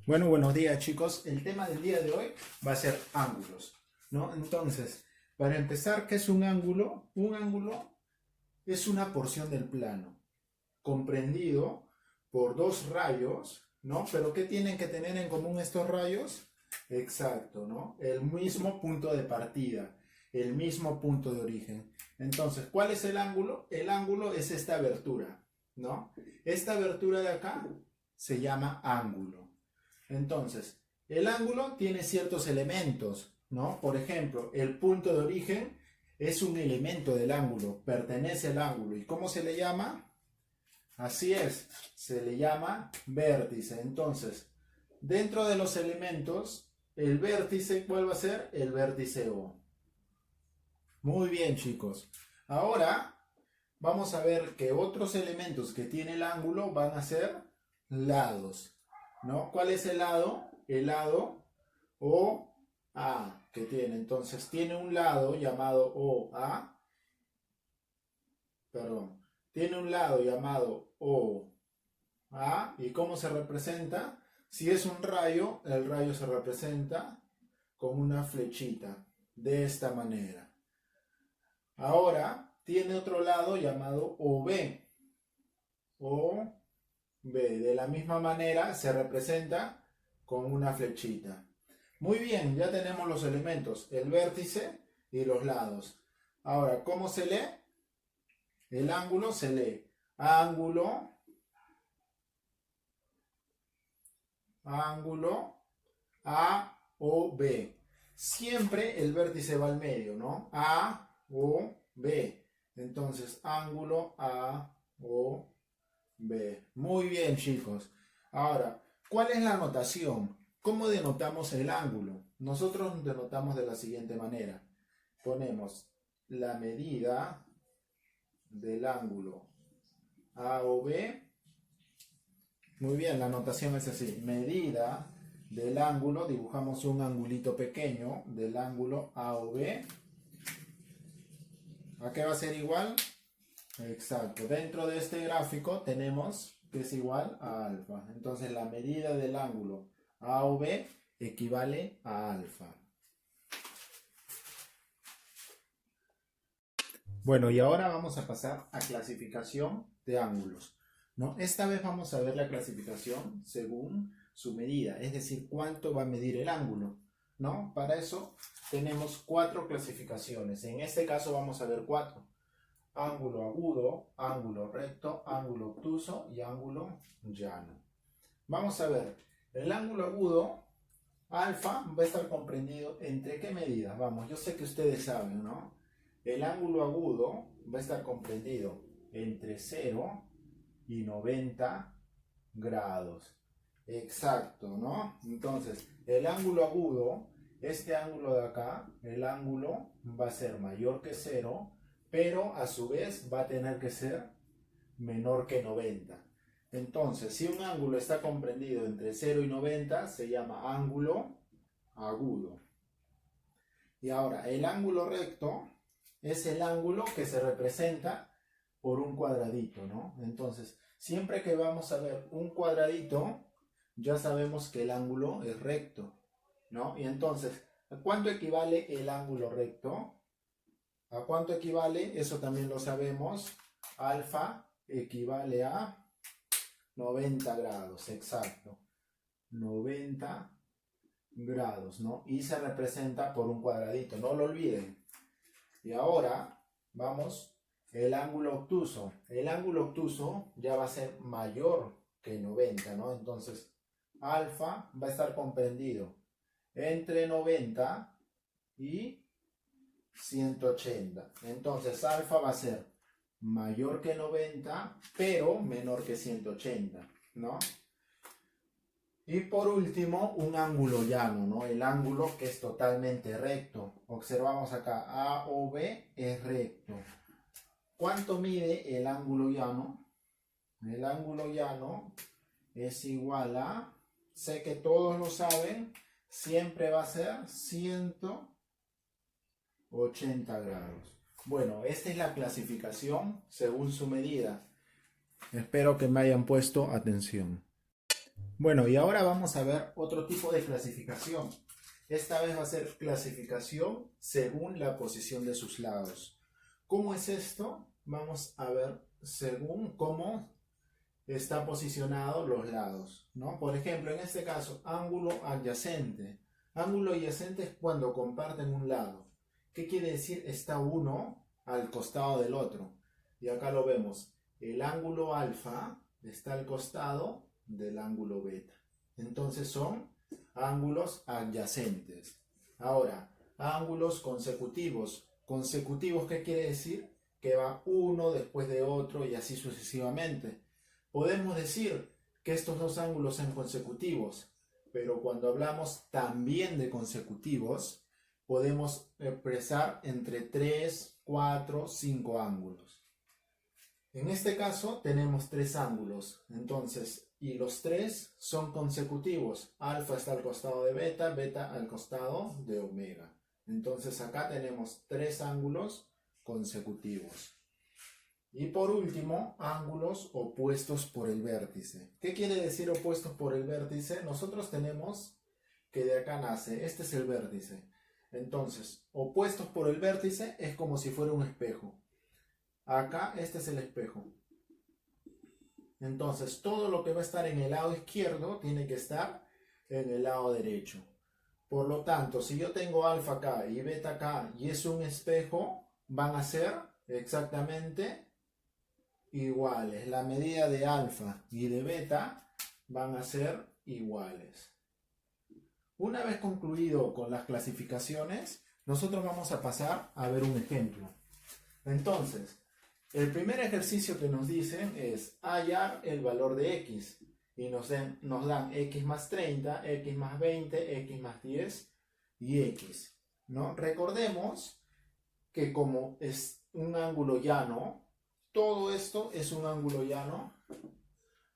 Bueno, buenos días chicos. El tema del día de hoy va a ser ángulos, ¿no? Entonces, para empezar, ¿qué es un ángulo? Un ángulo es una porción del plano, comprendido por dos rayos, ¿no? Pero ¿qué tienen que tener en común estos rayos? Exacto, ¿no? El mismo punto de partida, el mismo punto de origen. Entonces, ¿cuál es el ángulo? El ángulo es esta abertura, ¿no? Esta abertura de acá se llama ángulo. Entonces, el ángulo tiene ciertos elementos, ¿no? Por ejemplo, el punto de origen es un elemento del ángulo, pertenece al ángulo. ¿Y cómo se le llama? Así es, se le llama vértice. Entonces, dentro de los elementos, el vértice, ¿cuál va a ser? El vértice O. Muy bien, chicos. Ahora, vamos a ver que otros elementos que tiene el ángulo van a ser lados, ¿no? ¿Cuál es el lado? El lado OA que tiene. Entonces, tiene un lado llamado OA, perdón, tiene un lado llamado OA. ¿Y cómo se representa? Si es un rayo, el rayo se representa con una flechita, de esta manera. Ahora, tiene otro lado llamado OB. OB, de la misma manera, se representa con una flechita. Muy bien, ya tenemos los elementos, el vértice y los lados. Ahora, ¿cómo se lee? El ángulo se lee ángulo, ángulo, A o B. Siempre el vértice va al medio, ¿no? A o B. Entonces, ángulo A o B. Muy bien, chicos. Ahora, ¿cuál es la notación? ¿Cómo denotamos el ángulo? Nosotros denotamos de la siguiente manera. Ponemos la medida del ángulo A o B. Muy bien, la notación es así. Medida del ángulo, dibujamos un angulito pequeño del ángulo A o B. ¿A qué va a ser igual? Exacto. Dentro de este gráfico tenemos que es igual a alfa. Entonces la medida del ángulo A o B equivale a alfa. Bueno, y ahora vamos a pasar a clasificación de ángulos, ¿no? Esta vez vamos a ver la clasificación según su medida, es decir, cuánto va a medir el ángulo, ¿no? Para eso tenemos 4 clasificaciones. En este caso vamos a ver 4. Ángulo agudo, ángulo recto, ángulo obtuso y ángulo llano. Vamos a ver, el ángulo agudo, alfa, va a estar comprendido entre qué medidas. Vamos, yo sé que ustedes saben, ¿no? El ángulo agudo va a estar comprendido entre 0 y 90 grados. Exacto, ¿no? Entonces, el ángulo agudo, este ángulo de acá, el ángulo va a ser mayor que 0, pero a su vez va a tener que ser menor que 90. Entonces, si un ángulo está comprendido entre 0 y 90, se llama ángulo agudo. Y ahora, el ángulo recto es el ángulo que se representa por un cuadradito, ¿no? Entonces, siempre que vamos a ver un cuadradito, ya sabemos que el ángulo es recto, ¿no? Y entonces, ¿a cuánto equivale el ángulo recto? ¿A cuánto equivale? Eso también lo sabemos. Alfa equivale a 90 grados, exacto. 90 grados, ¿no? Y se representa por un cuadradito, no lo olviden. Y ahora vamos, el ángulo obtuso. El ángulo obtuso ya va a ser mayor que 90, ¿no? Entonces, alfa va a estar comprendido entre 90 y 180. Entonces, alfa va a ser mayor que 90, pero menor que 180, ¿no? Y por último, un ángulo llano, ¿no? El ángulo que es totalmente recto. Observamos acá, A o B es recto. ¿Cuánto mide el ángulo llano? El ángulo llano es igual a, sé que todos lo saben, siempre va a ser 180 grados. Bueno, esta es la clasificación según su medida. Espero que me hayan puesto atención. Bueno, y ahora vamos a ver otro tipo de clasificación. Esta vez va a ser clasificación según la posición de sus lados. ¿Cómo es esto? Vamos a ver según cómo están posicionados los lados, ¿no? Por ejemplo, en este caso, ángulo adyacente. Ángulo adyacente es cuando comparten un lado. ¿Qué quiere decir? Está uno al costado del otro. Y acá lo vemos. El ángulo alfa está al costado del ángulo beta. Entonces son ángulos adyacentes. Ahora, ángulos consecutivos. ¿Consecutivos qué quiere decir? Que va uno después de otro y así sucesivamente. Podemos decir que estos dos ángulos son consecutivos, pero cuando hablamos también de consecutivos, podemos expresar entre 3, 4, 5 ángulos. En este caso tenemos tres ángulos, entonces, y los tres son consecutivos. Alfa está al costado de beta, beta al costado de omega. Entonces acá tenemos tres ángulos consecutivos. Y por último, ángulos opuestos por el vértice. ¿Qué quiere decir opuestos por el vértice? Nosotros tenemos que de acá nace, este es el vértice. Entonces, opuestos por el vértice es como si fuera un espejo. Acá, este es el espejo. Entonces, todo lo que va a estar en el lado izquierdo tiene que estar en el lado derecho. Por lo tanto, si yo tengo alfa acá y beta acá y es un espejo, van a ser exactamente iguales. La medida de alfa y de beta van a ser iguales. Una vez concluido con las clasificaciones, nosotros vamos a pasar a ver un ejemplo. Entonces, el primer ejercicio que nos dicen es hallar el valor de x. Y nos dan x más 30, x más 20, x más 10 y x, ¿no? Recordemos que como es un ángulo llano, todo esto es un ángulo llano.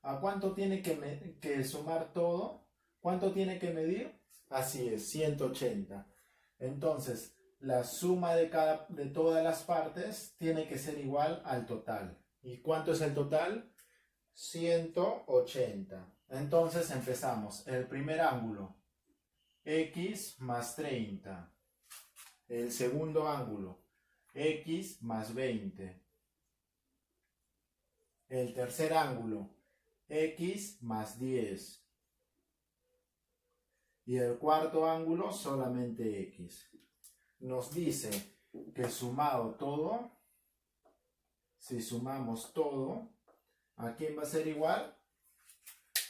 ¿A cuánto tiene que sumar todo? ¿Cuánto tiene que medir? Así es, 180. Entonces, la suma de todas las partes tiene que ser igual al total. ¿Y cuánto es el total? 180. Entonces empezamos. El primer ángulo, x más 30. El segundo ángulo, x más 20. El tercer ángulo, x más 10. Y el cuarto ángulo, solamente x. Nos dice que sumado todo, si sumamos todo, ¿a quién va a ser igual?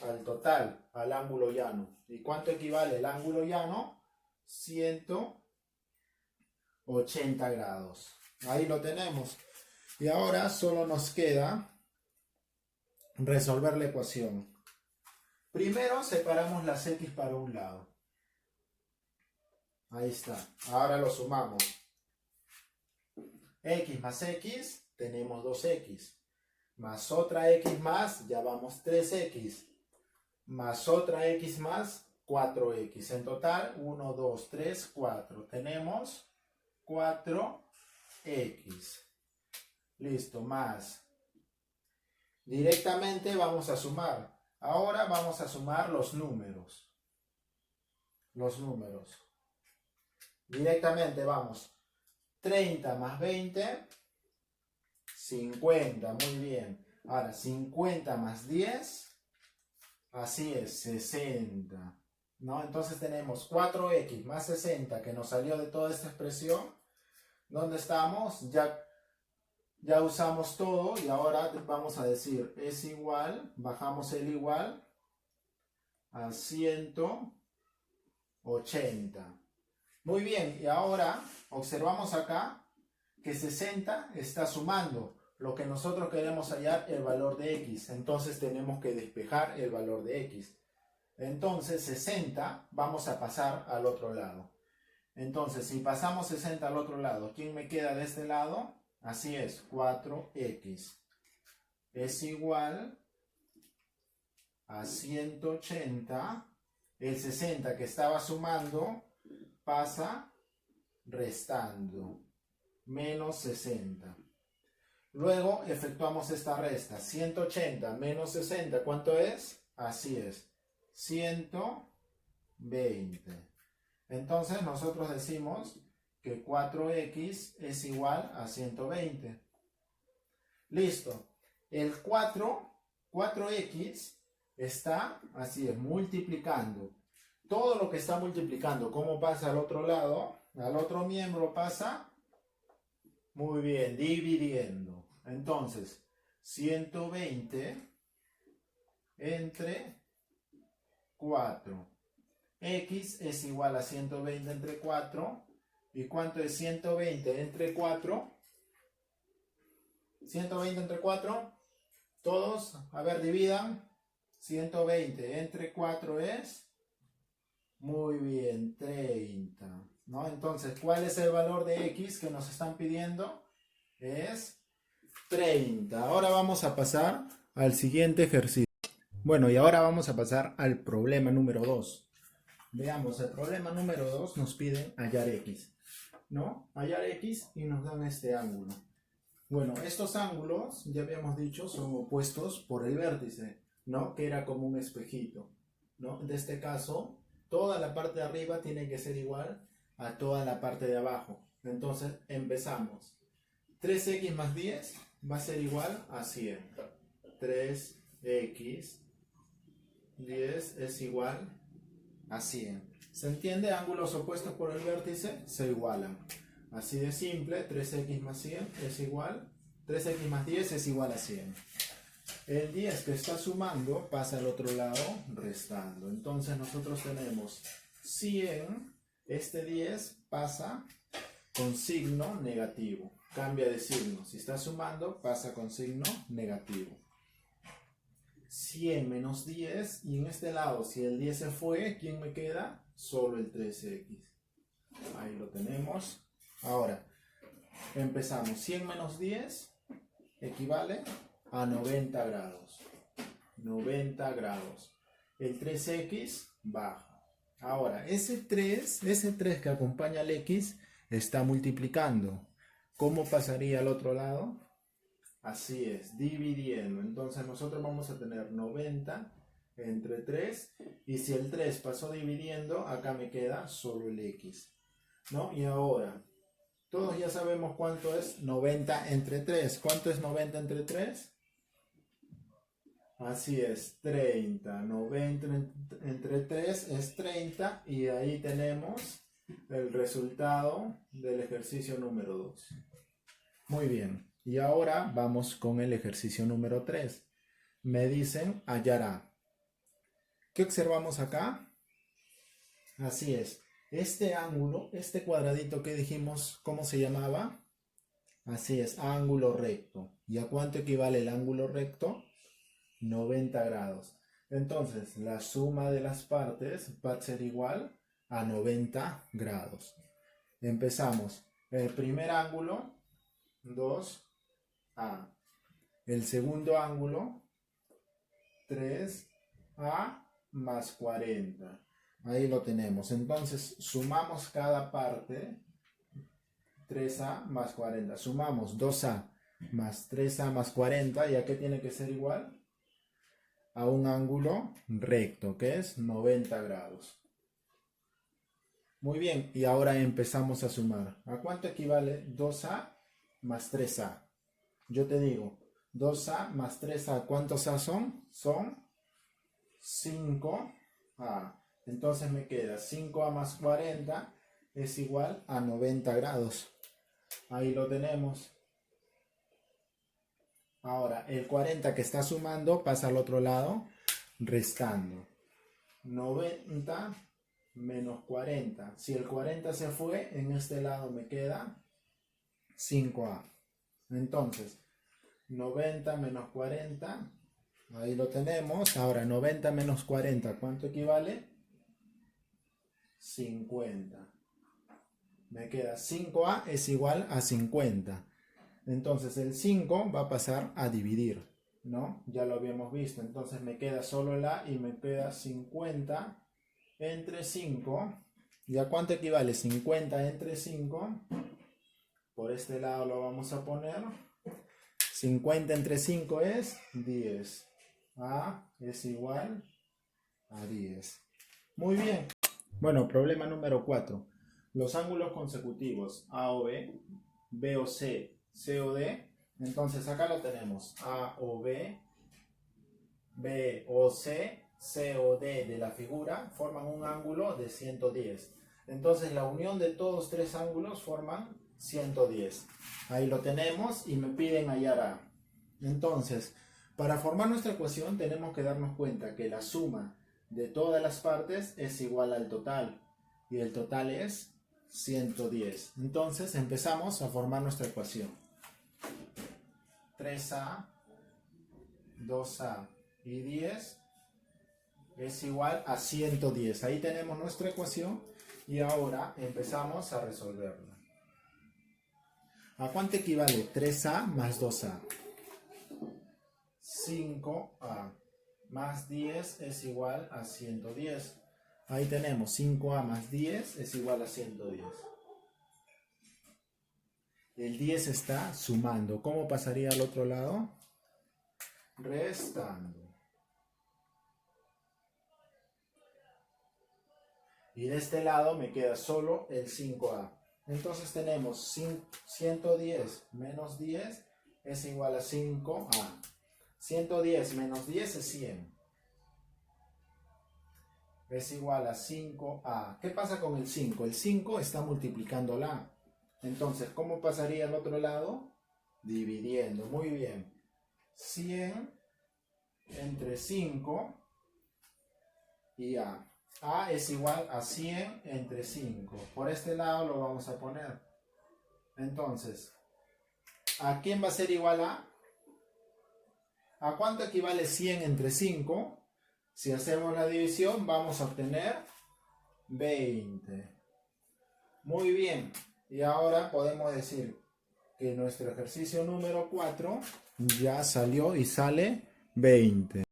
Al total, al ángulo llano. ¿Y cuánto equivale el ángulo llano? 180 grados. Ahí lo tenemos. Y ahora solo nos queda resolver la ecuación. Primero separamos las x para un lado. Ahí está. Ahora lo sumamos. X más x, tenemos 2x. Más otra x más, ya vamos 3x. Más otra x más, 4x. En total, 1, 2, 3, 4. Tenemos 4x. Listo, más. Directamente vamos a sumar. Ahora vamos a sumar los números. Los números. Directamente vamos. 30 más 20, 50. Muy bien. Ahora, 50 más 10, así es, 60. ¿No? Entonces tenemos 4x más 60 que nos salió de toda esta expresión. ¿Dónde estamos? Ya usamos todo y ahora vamos a decir es igual, bajamos el igual a 180. Muy bien, y ahora observamos acá que 60 está sumando. Lo que nosotros queremos hallar el valor de x. Entonces tenemos que despejar el valor de x. Entonces 60 vamos a pasar al otro lado. Entonces si pasamos 60 al otro lado, ¿quién me queda de este lado? Así es, 4x es igual a 180. El 60 que estaba sumando pasa restando, menos 60. Luego efectuamos esta resta. 180 menos 60, ¿cuánto es? Así es, 120. Entonces nosotros decimos que 4x es igual a 120. Listo. El 4x está, así es, multiplicando. Todo lo que está multiplicando, ¿cómo pasa al otro lado? Al otro miembro pasa, muy bien, dividiendo. Entonces, 120 entre 4. X es igual a 120 entre 4. ¿Y cuánto es 120 entre 4? 120 entre 4. Todos, a ver, dividan. 120 entre 4 es, muy bien, 30. ¿No? Entonces, ¿cuál es el valor de X que nos están pidiendo? Es 30. Ahora vamos a pasar al siguiente ejercicio. Bueno, y ahora vamos a pasar al problema número 2. Veamos, el problema número 2 nos piden hallar X, ¿no? Hallar X y nos dan este ángulo. Bueno, estos ángulos, ya habíamos dicho, son opuestos por el vértice, ¿no? Que era como un espejito, ¿no? En este caso, toda la parte de arriba tiene que ser igual a toda la parte de abajo. Entonces, empezamos. 3x más 10 va a ser igual a 100. 3x 10 es igual a 100. ¿Se entiende? Ángulos opuestos por el vértice se igualan. Así de simple, 3x más 100 es igual, 3x más 10 es igual a 100. El 10 que está sumando pasa al otro lado restando. Entonces nosotros tenemos 100, este 10 pasa con signo negativo. Cambia de signo. Si está sumando, pasa con signo negativo. 100 menos 10, y en este lado, si el 10 se fue, ¿quién me queda? Solo el 3x. Ahí lo tenemos. Ahora, empezamos. 100 menos 10 equivale a 90 grados. 90 grados. El 3x baja. Ahora, ese 3 que acompaña al x está multiplicando. ¿Cómo pasaría al otro lado? Así es, dividiendo. Entonces nosotros vamos a tener 90 entre 3. Y si el 3 pasó dividiendo, acá me queda solo el x, ¿no? Y ahora, todos ya sabemos cuánto es 90 entre 3. ¿Cuánto es 90 entre 3? Así es, 30. 90 entre 3 es 30. Y ahí tenemos el resultado del ejercicio número 2. Muy bien. Y ahora vamos con el ejercicio número 3. Me dicen hallar A. ¿Qué observamos acá? Así es. Este ángulo, este cuadradito que dijimos, ¿cómo se llamaba? Así es, ángulo recto. ¿Y a cuánto equivale el ángulo recto? 90 grados. Entonces, la suma de las partes va a ser igual a 90 grados. Empezamos. El primer ángulo, 2A. El segundo ángulo, 3A más 40. Ahí lo tenemos. Entonces, sumamos cada parte. 3A más 40. Sumamos 2A más 3A más 40. ¿Y a qué tiene que ser igual? A un ángulo recto, que es 90 grados. Muy bien, y ahora empezamos a sumar. ¿A cuánto equivale 2A más 3A? Yo te digo, 2A más 3A, ¿cuántos A son? Son 5A. Entonces me queda 5A más 40 es igual a 90 grados. Ahí lo tenemos. Ahora, el 40 que está sumando pasa al otro lado, restando. 90 menos 40. Si el 40 se fue, en este lado me queda 5A. Entonces, 90 menos 40, ahí lo tenemos. Ahora, 90 menos 40, ¿cuánto equivale? 50. Me queda 5A es igual a 50. Entonces el 5 va a pasar a dividir, ¿no? Ya lo habíamos visto. Entonces me queda solo el A y me queda 50 entre 5. ¿Y a cuánto equivale 50 entre 5? Por este lado lo vamos a poner. 50 entre 5 es 10. A es igual a 10. Muy bien. Bueno, problema número 4. Los ángulos consecutivos A o B, B o C, C o D. Entonces acá lo tenemos. A o B, B o C, C o D de la figura forman un ángulo de 110. Entonces la unión de todos tres ángulos forman 110. Ahí lo tenemos y me piden hallar A. Entonces, para formar nuestra ecuación tenemos que darnos cuenta que la suma de todas las partes es igual al total. Y el total es 110. Entonces empezamos a formar nuestra ecuación. 3A, 2A y 10 es igual a 110. Ahí tenemos nuestra ecuación y ahora empezamos a resolverla. ¿A cuánto equivale 3A más 2A? 5A más 10 es igual a 110. Ahí tenemos 5A más 10 es igual a 110. El 10 está sumando. ¿Cómo pasaría al otro lado? Restando. Y de este lado me queda solo el 5A. Entonces tenemos 110 menos 10 es igual a 5A. 110 menos 10 es 100. Es igual a 5A. ¿Qué pasa con el 5? El 5 está multiplicándola. Entonces, ¿cómo pasaría al otro lado? Dividiendo. Muy bien. 100 entre 5 y A. A es igual a 100 entre 5. Por este lado lo vamos a poner. Entonces, ¿a quién va a ser igual a? ¿A cuánto equivale 100 entre 5? Si hacemos la división vamos a obtener 20. Muy bien. Y ahora podemos decir que nuestro ejercicio número 4 ya salió y sale 20.